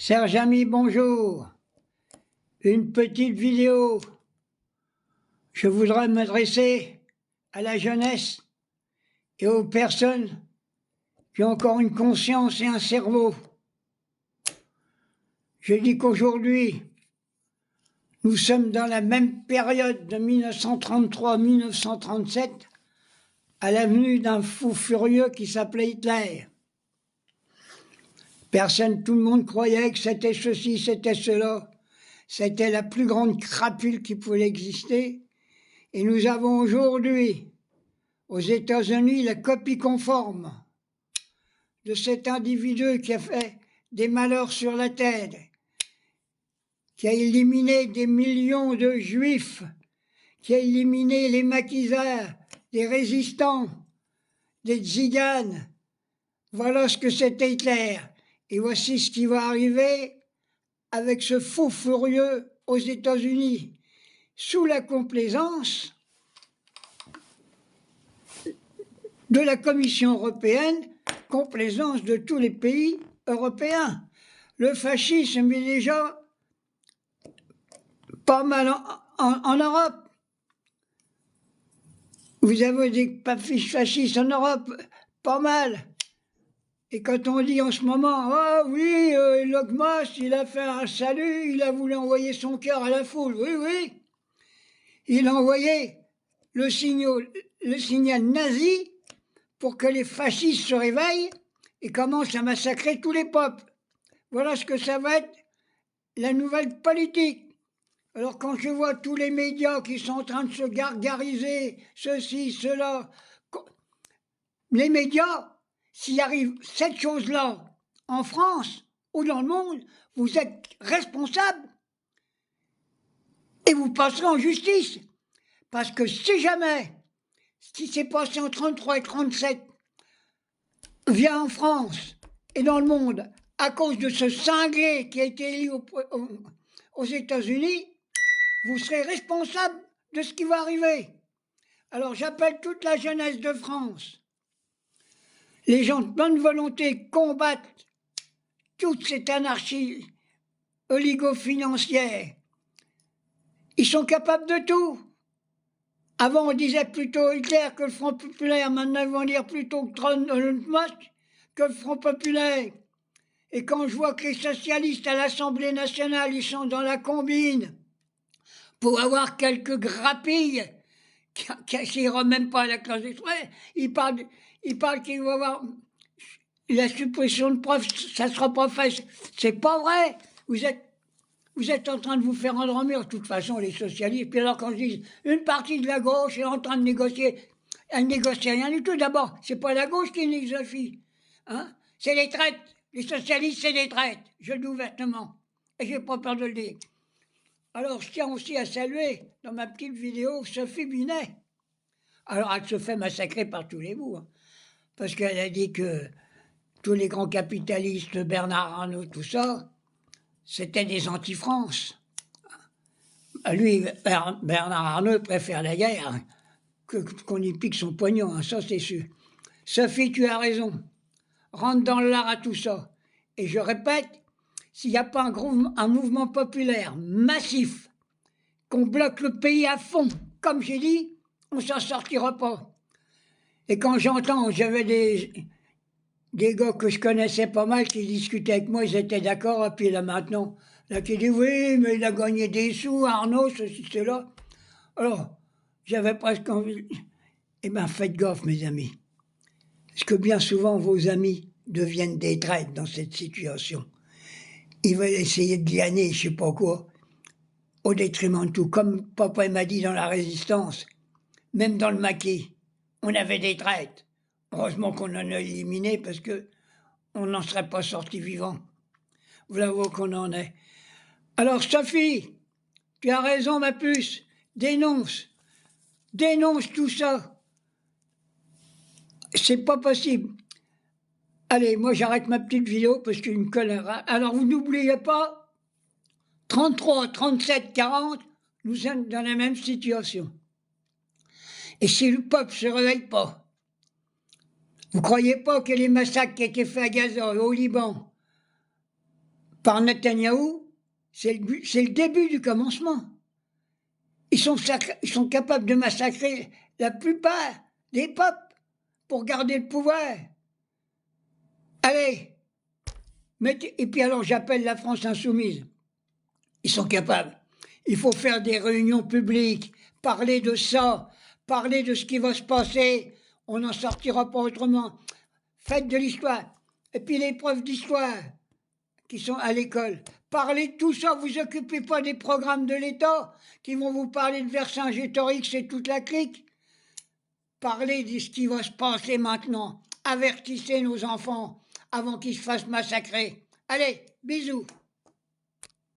Chers amis, bonjour. Une petite vidéo. Je voudrais m'adresser à la jeunesse et aux personnes qui ont encore une conscience et un cerveau. Je dis qu'aujourd'hui, nous sommes dans la même période de 1933-1937, à l'avenue d'un fou furieux qui s'appelait Hitler. Tout le monde croyait que c'était ceci, c'était cela. C'était la plus grande crapule qui pouvait exister. Et nous avons aujourd'hui, aux États-Unis, la copie conforme de cet individu qui a fait des malheurs sur la terre, qui a éliminé des millions de juifs, qui a éliminé les maquisards, des résistants, des tziganes. Voilà ce que c'était Hitler. Et voici ce qui va arriver avec ce fou furieux aux États-Unis, sous la complaisance de la Commission européenne, complaisance de tous les pays européens. Le fascisme est déjà pas mal en Europe. Vous avez des fascistes en Europe, pas mal. Et quand on dit en ce moment, ah oui, Elon Musk, il a fait un salut, il a voulu envoyer son cœur à la foule. Oui, oui. Il a envoyé le signal nazi pour que les fascistes se réveillent et commencent à massacrer tous les peuples. Voilà ce que ça va être la nouvelle politique. Alors quand je vois tous les médias qui sont en train de se gargariser, ceci, cela, les médias, s'il arrive cette chose-là en France ou dans le monde, vous êtes responsable et vous passerez en justice. Parce que si jamais, ce qui s'est passé en 1933 et 1937 vient en France et dans le monde à cause de ce cinglé qui a été élu aux États-Unis, vous serez responsable de ce qui va arriver. Alors j'appelle toute la jeunesse de France. Les gens de bonne volonté combattent toute cette anarchie oligo-financière. Ils sont capables de tout. Avant, on disait plutôt Hitler que le Front populaire. Maintenant, ils vont dire plutôt Musk que le Front populaire. Et quand je vois que les socialistes à l'Assemblée nationale, ils sont dans la combine pour avoir quelques grappilles qui n'iront même pas à la classe exprès, ils parlent qu'il va y avoir la suppression de profs, ça ne sera pas fait. C'est pas vrai. Vous êtes en train de vous faire endormir, de toute façon, les socialistes. Puis alors, quand je dis une partie de la gauche est en train de négocier, elle ne négocie rien du tout. D'abord, c'est pas la gauche qui négocie. Hein? C'est les traites. Les socialistes, c'est des traites. Je le dis ouvertement. Et j'ai pas peur de le dire. Alors, je tiens aussi à saluer, dans ma petite vidéo, Sophie Binet. Alors, elle se fait massacrer par tous les bouts. Hein, parce qu'elle a dit que tous les grands capitalistes, Bernard Arnault, tout ça, c'était des anti-France. Lui, Bernard Arnault préfère la guerre qu'on y pique son pognon, hein, ça c'est sûr. Sophie, tu as raison. Rentre dans l'art à tout ça. Et je répète, s'il n'y a pas un mouvement populaire massif, qu'on bloque le pays à fond, comme j'ai dit, on ne s'en sortira pas. Et quand j'entends, j'avais des gars que je connaissais pas mal qui discutaient avec moi, ils étaient d'accord, et puis là maintenant, là qui dit oui, mais il a gagné des sous, Arnaud, ceci, cela. Alors, j'avais presque envie. Eh bien, faites gaffe, mes amis. Parce que bien souvent, vos amis deviennent des traîtres dans cette situation. Ils veulent essayer de glaner, je sais pas quoi, au détriment de tout. Comme papa m'a dit dans la Résistance, même dans le maquis, on avait des traîtres. Heureusement qu'on en a éliminé parce que on n'en serait pas sorti vivant. Voilà où qu'on en est. Alors Sophie, tu as raison ma puce, dénonce tout ça. C'est pas possible. Allez, moi j'arrête ma petite vidéo parce qu'il y a une colère. Alors vous n'oubliez pas, 33, 37, 40, nous sommes dans la même situation. Et si le peuple ne se réveille pas, vous ne croyez pas que les massacres qui étaient faits à Gaza et au Liban, par Netanyahou, c'est le début du commencement. Ils sont capables de massacrer la plupart des peuples pour garder le pouvoir. Allez, et puis alors j'appelle la France insoumise. Ils sont capables. Il faut faire des réunions publiques, parler de ça, parler de ce qui va se passer. On n'en sortira pas autrement. Faites de l'histoire. Et puis les profs d'histoire qui sont à l'école. Parlez de tout ça, vous occupez pas des programmes de l'État qui vont vous parler de Vercingétorix et toute la clique. Parlez de ce qui va se passer maintenant. Avertissez nos enfants avant qu'ils se fassent massacrer. Allez, bisous.